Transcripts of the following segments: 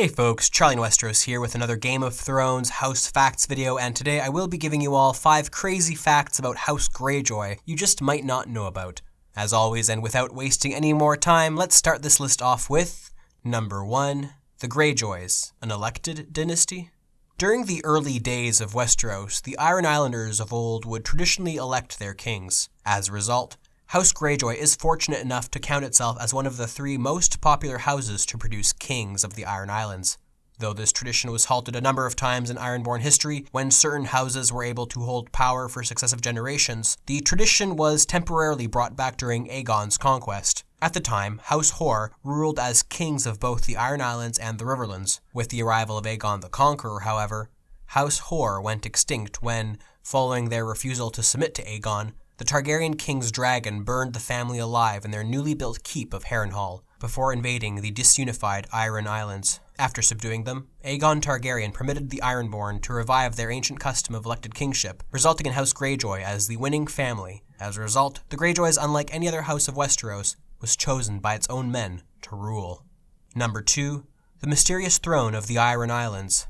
Hey folks, Charlie in Westeros here with another Game of Thrones House Facts video, and today I will be giving you all 5 crazy facts about House Greyjoy you just might not know about. As always, and without wasting any more time, let's start this list off with number 1, the Greyjoys, an elected dynasty. During the early days of Westeros, the Iron Islanders of old would traditionally elect their kings. As a result, House Greyjoy is fortunate enough to count itself as one of the 3 most popular houses to produce kings of the Iron Islands. Though this tradition was halted a number of times in Ironborn history, when certain houses were able to hold power for successive generations, the tradition was temporarily brought back during Aegon's conquest. At the time, House Heir ruled as kings of both the Iron Islands and the Riverlands. With the arrival of Aegon the Conqueror, however, House Heir went extinct when, following their refusal to submit to Aegon, the Targaryen king's dragon burned the family alive in their newly built keep of Harrenhal, before invading the disunified Iron Islands. After subduing them, Aegon Targaryen permitted the Ironborn to revive their ancient custom of elected kingship, resulting in House Greyjoy as the winning family. As a result, the Greyjoys, unlike any other house of Westeros, was chosen by its own men to rule. Number 2, the mysterious throne of the Iron Islands.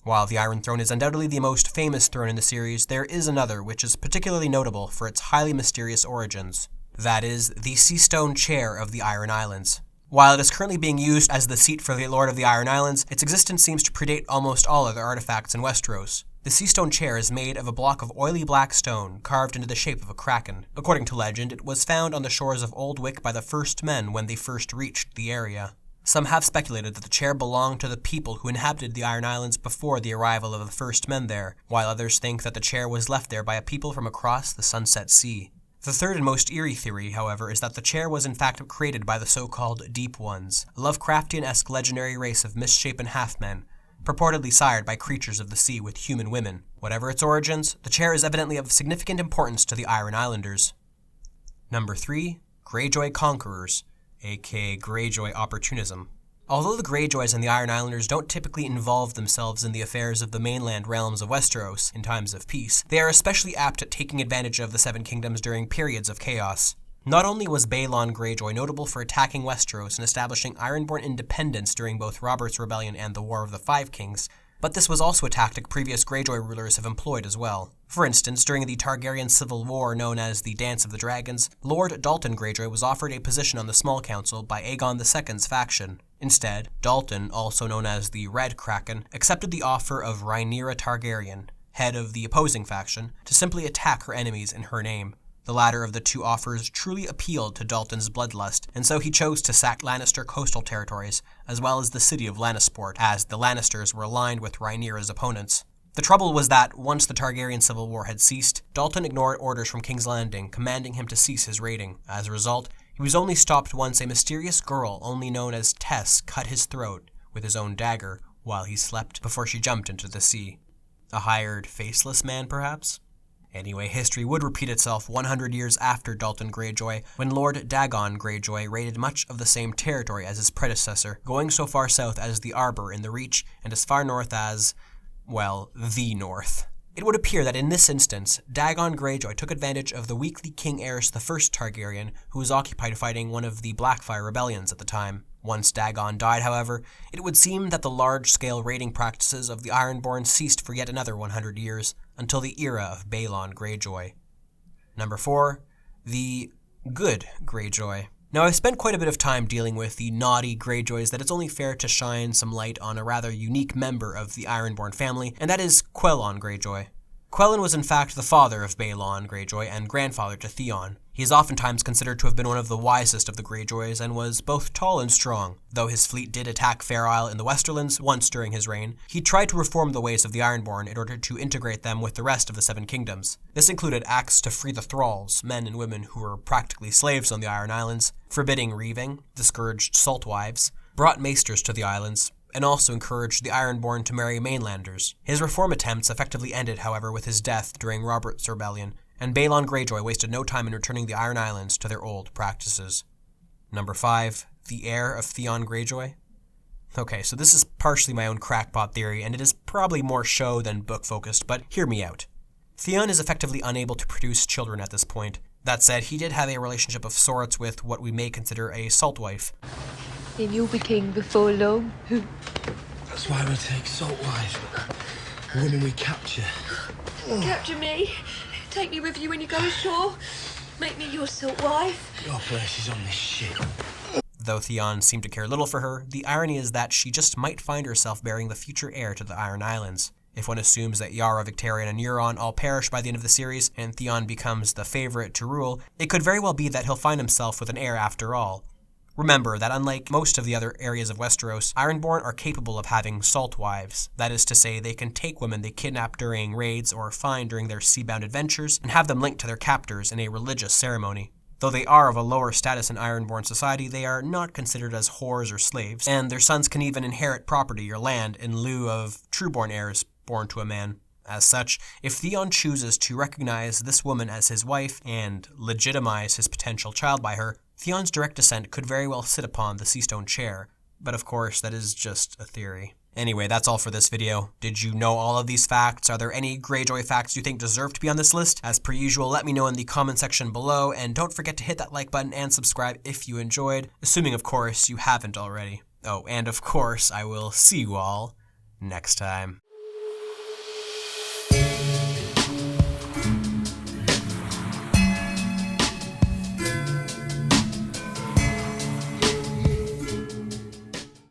While the Iron Throne is undoubtedly the most famous throne in the series, there is another which is particularly notable for its highly mysterious origins. That is, the Seastone Chair of the Iron Islands. While it is currently being used as the seat for the Lord of the Iron Islands, its existence seems to predate almost all other artifacts in Westeros. The Seastone Chair is made of a block of oily black stone carved into the shape of a kraken. According to legend, it was found on the shores of Old Wick by the first men when they first reached the area. Some have speculated that the chair belonged to the people who inhabited the Iron Islands before the arrival of the first men there, while others think that the chair was left there by a people from across the Sunset Sea. The third and most eerie theory, however, is that the chair was in fact created by the so-called Deep Ones, a Lovecraftian-esque legendary race of misshapen half-men, purportedly sired by creatures of the sea with human women. Whatever its origins, the chair is evidently of significant importance to the Iron Islanders. Number 3, Greyjoy Conquerors, aka Greyjoy Opportunism. Although the Greyjoys and the Iron Islanders don't typically involve themselves in the affairs of the mainland realms of Westeros in times of peace, they are especially apt at taking advantage of the Seven Kingdoms during periods of chaos. Not only was Balon Greyjoy notable for attacking Westeros and establishing Ironborn independence during both Robert's Rebellion and the War of the Five Kings, but this was also a tactic previous Greyjoy rulers have employed as well. For instance, during the Targaryen civil war known as the Dance of the Dragons, Lord Dalton Greyjoy was offered a position on the Small Council by Aegon II's faction. Instead, Dalton, also known as the Red Kraken, accepted the offer of Rhaenyra Targaryen, head of the opposing faction, to simply attack her enemies in her name. The latter of the two offers truly appealed to Dalton's bloodlust, and so he chose to sack Lannister coastal territories, as well as the city of Lannisport, as the Lannisters were aligned with Rhaenyra's opponents. The trouble was that, once the Targaryen civil war had ceased, Dalton ignored orders from King's Landing commanding him to cease his raiding. As a result, he was only stopped once a mysterious girl only known as Tess cut his throat with his own dagger while he slept before she jumped into the sea. A hired, faceless man, perhaps? Anyway, history would repeat itself 100 years after Dalton Greyjoy, when Lord Dagon Greyjoy raided much of the same territory as his predecessor, going so far south as the Arbor in the Reach and as far north as, well, the North. It would appear that in this instance, Dagon Greyjoy took advantage of the weakly King Aerys I Targaryen, who was occupied fighting one of the Blackfyre rebellions at the time. Once Dagon died, however, it would seem that the large-scale raiding practices of the Ironborn ceased for yet another 100 years, until the era of Balon Greyjoy. Number 4, the Good Greyjoy. Now, I've spent quite a bit of time dealing with the naughty Greyjoys that it's only fair to shine some light on a rather unique member of the Ironborn family, and that is Quellon Greyjoy. Quellon was in fact the father of Balon Greyjoy and grandfather to Theon. He is oftentimes considered to have been one of the wisest of the Greyjoys and was both tall and strong. Though his fleet did attack Fair Isle in the Westerlands once during his reign, he tried to reform the ways of the Ironborn in order to integrate them with the rest of the Seven Kingdoms. This included acts to free the thralls, men and women who were practically slaves on the Iron Islands, forbidding reaving, discouraged salt wives, brought maesters to the islands, and also encouraged the Ironborn to marry mainlanders. His reform attempts effectively ended, however, with his death during Robert's Rebellion, and Balon Greyjoy wasted no time in returning the Iron Islands to their old practices. Number 5, the heir of Theon Greyjoy. Okay, so this is partially my own crackpot theory, and it is probably more show than book-focused, but hear me out. Theon is effectively unable to produce children at this point. That said, he did have a relationship of sorts with what we may consider a salt wife. And you'll be king before long. That's why we take salt wives, women we capture. Capture me. Take me with you when you go ashore. Make me your salt wife. Your place is on this ship. Though Theon seemed to care little for her, the irony is that she just might find herself bearing the future heir to the Iron Islands. If one assumes that Yara, Victarion, and Euron all perish by the end of the series, and Theon becomes the favorite to rule, it could very well be that he'll find himself with an heir after all. Remember that unlike most of the other areas of Westeros, Ironborn are capable of having salt wives. That is to say, they can take women they kidnap during raids or find during their seabound adventures and have them linked to their captors in a religious ceremony. Though they are of a lower status in Ironborn society, they are not considered as whores or slaves, and their sons can even inherit property or land in lieu of trueborn heirs born to a man. As such, if Theon chooses to recognize this woman as his wife and legitimize his potential child by her, Theon's direct descent could very well sit upon the Seastone chair, but of course that is just a theory. Anyway, that's all for this video. Did you know all of these facts? Are there any Greyjoy facts you think deserve to be on this list? As per usual, let me know in the comment section below, and don't forget to hit that like button and subscribe if you enjoyed, assuming of course you haven't already. Oh, and of course I will see you all next time.